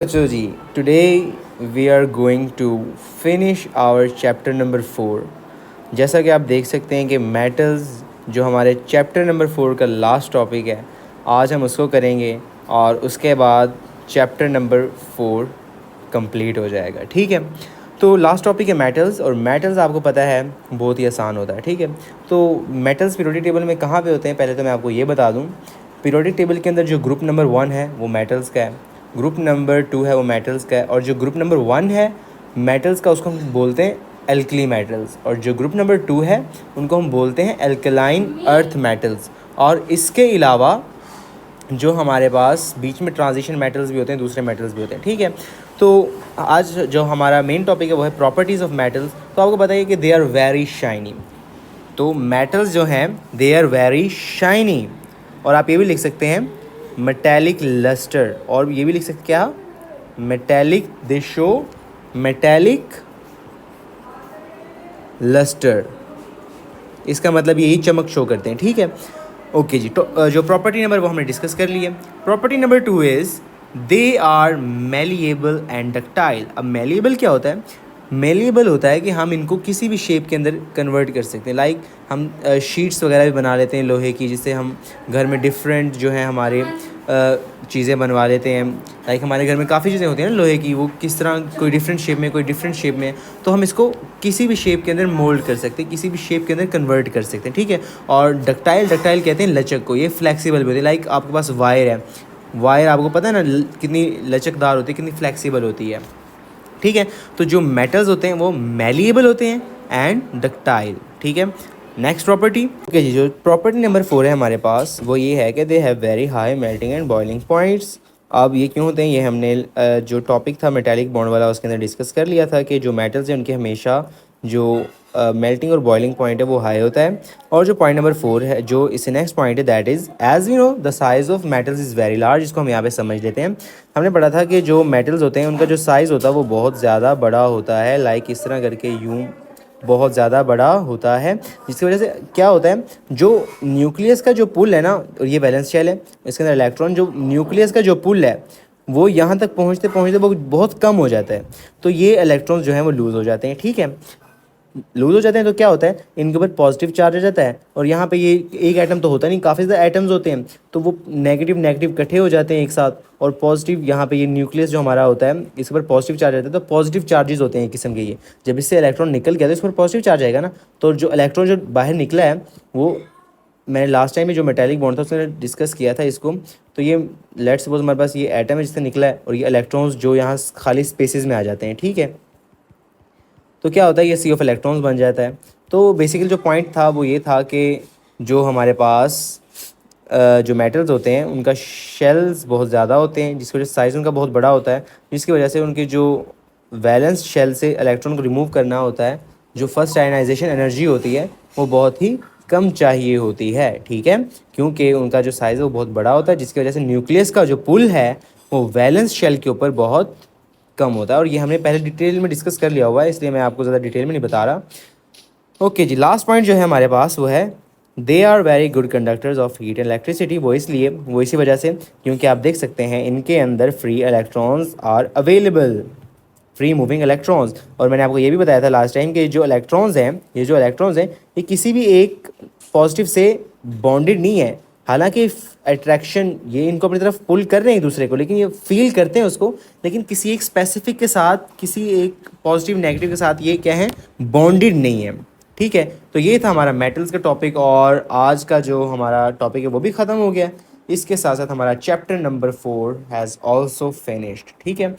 So ji, today we are going to finish our chapter number 4। जैसा कि आप देख सकते हैं कि मेटल्स जो हमारे चैप्टर नंबर 4 का लास्ट टॉपिक है, आज हम उसको करेंगे और उसके बाद चैप्टर नंबर 4 कंप्लीट हो जाएगा। ठीक है, तो लास्ट टॉपिक है मेटल्स, और मेटल्स आपको पता है बहुत ही आसान होता है। ठीक है, तो मेटल्स पीरियोडिक टेबल में कहाँ पे होते हैं, पहले तो मैं आपको ये बता दूँ। पीरियोडिक टेबल के अंदर जो ग्रुप नंबर 1 है वो मेटल्स का है, ग्रुप नंबर 2 है वो मेटल्स का है, और जो ग्रुप नंबर 1 है मेटल्स का उसको हम बोलते हैं एल्कली मेटल्स, और जो ग्रुप नंबर 2 है उनको हम बोलते हैं एल्कलाइन अर्थ मेटल्स। और इसके अलावा जो हमारे पास बीच में ट्रांजिशन मेटल्स भी होते हैं, दूसरे मेटल्स भी होते हैं। ठीक है, तो आज जो हमारा मेन टॉपिक है वो है प्रॉपर्टीज़ ऑफ मेटल्स। तो आपको बताइए कि दे आर वेरी शाइनी। तो मेटल्स जो हैं दे आर वेरी शाइनी, और आप ये भी लिख सकते हैं मेटेलिक लस्टर, और ये भी लिख सकते क्या, metallic, they show metallic lustre. इसका मतलब यही चमक शो करते हैं। ठीक है, ओके जी। तो जो प्रॉपर्टी नंबर वो हमने डिस्कस कर ली है। Property number 2 is they are malleable and ductile. अब मेलिएबल क्या होता है? मेलिएबल होता है कि हम इनको किसी भी शेप के अंदर कन्वर्ट कर सकते हैं। लाइक हम शीट्स वगैरह भी बना लेते हैं लोहे की, जिससे हम घर में डिफरेंट जो है हमारे चीज़ें बनवा लेते हैं। लाइक हमारे घर में काफ़ी चीज़ें होती हैं ना लोहे की, वो किस तरह कोई डिफरेंट शेप में, कोई डिफरेंट शेप में, तो हम इसको किसी भी शेप के अंदर मोल्ड कर सकते हैं, किसी भी शेप के अंदर कन्वर्ट कर सकते हैं। ठीक है, और डक्टाइल कहते हैं लचक को, ये फ्लेक्सिबल भी होती है। लाइक आपके पास वायर है, वायर आपको पता है ना कितनी लचकदार होती है, कितनी फ्लेक्सिबल होती है। ठीक है, तो जो मेटल्स होते हैं वो मेलिएबल होते हैं एंड डक्टाइल। ठीक है, नेक्स्ट प्रॉपर्टी, ओके जी, जो प्रॉपर्टी नंबर 4 है हमारे पास वो ये है कि they have very high melting and boiling points. अब ये क्यों होते हैं, ये हमने जो टॉपिक था मेटालिक बॉन्ड वाला उसके अंदर डिस्कस कर लिया था कि जो मेटल्स हैं उनके हमेशा जो मेल्टिंग और बॉइलिंग पॉइंट है वो हाई होता है। और जो पॉइंट नंबर 4 है, जो इससे नेक्स्ट पॉइंट है, that is as we know the size of metals is very large. इसको हम यहाँ पे समझ लेते हैं। हमने पढ़ा था कि जो मेटल्स होते हैं उनका जो साइज़ होता है वो बहुत ज़्यादा बड़ा होता है, लाइक इस तरह करके यूँ बहुत ज़्यादा बड़ा होता है, जिसकी वजह से क्या होता है, जो न्यूक्लियस का जो पुल है ना, और ये वैलेंस शेल है, इसके अंदर इलेक्ट्रॉन, जो न्यूक्लियस का जो पुल है वो यहाँ तक पहुँचते पहुँचते वो बहुत कम हो जाता है, तो ये इलेक्ट्रॉन्स जो हैं वो लूज़ हो जाते हैं। ठीक है, लूज हो जाते हैं तो क्या होता है, इनके ऊपर पॉजिटिव चार्ज आ जाता है, और यहाँ पे ये एक एटम तो होता नहीं, काफ़ी ज़्यादा एटम्स होते हैं, तो वो नेगेटिव नेगेटिव इकट्ठे हो जाते हैं एक साथ, और पॉजिटिव यहाँ पे ये न्यूक्लियस जो हमारा होता है इसके ऊपर पॉजिटिव चार्ज आता है, तो पॉजिटिव चार्जेस होते हैं एक किस्म के। ये जब इससे इलेक्ट्रॉन निकल गया तो इस पर पॉजिटिव चार्ज आएगा ना, तो जो इलेक्ट्रॉन जो बाहर निकला है वो, मैंने लास्ट टाइम में जो मेटालिक बॉन्ड था उसमें डिस्कस किया था इसको। तो ये लेट्स सपोज हमारे पास ये एटम है जिससे निकला है, और ये इलेक्ट्रॉन्स जो यहाँ खाली स्पेसेस में आ जाते हैं। ठीक है, तो क्या होता है, ये सी ऑफ इलेक्ट्रॉन्स बन जाता है। तो बेसिकली जो पॉइंट था वो ये था कि जो हमारे पास जो मेटल्स होते हैं उनका शेल्स बहुत ज़्यादा होते हैं, जिसकी वजह से साइज़ उनका बहुत बड़ा होता है, जिसकी वजह से उनके जो वैलेंस शेल से इलेक्ट्रॉन को रिमूव करना होता है, जो फर्स्ट आयनाइजेशन एनर्जी होती है वो बहुत ही कम चाहिए होती है। ठीक है, क्योंकि उनका जो साइज़ है वो बहुत बड़ा होता है, जिसकी वजह से न्यूक्लियस का जो पुल है वो वैलेंस शेल के ऊपर बहुत कम होता है, और ये हमने पहले डिटेल में डिस्कस कर लिया हुआ है, इसलिए मैं आपको ज़्यादा डिटेल में नहीं बता रहा। ओके जी, लास्ट पॉइंट जो है हमारे पास वो है they are very good conductors of heat and electricity. वो इसी वजह से क्योंकि आप देख सकते हैं इनके अंदर free electrons are available, free moving electrons. और मैंने आपको ये भी बताया था लास्ट टाइम कि जो इलेक्ट्रॉन्स हैं, ये किसी भी एक पॉजिटिव से बॉन्डेड नहीं है। हालांकि अट्रैक्शन ये इनको अपनी तरफ पुल कर रहे हैं एक दूसरे को, लेकिन ये फील करते हैं उसको, लेकिन किसी एक स्पेसिफिक के साथ, किसी एक पॉजिटिव नेगेटिव के साथ ये क्या है, बॉन्डेड नहीं है। ठीक है, तो ये था हमारा मेटल्स का टॉपिक, और आज का जो हमारा टॉपिक है वो भी ख़त्म हो गया। इसके साथ साथ हमारा chapter number 4 has also finished. ठीक है,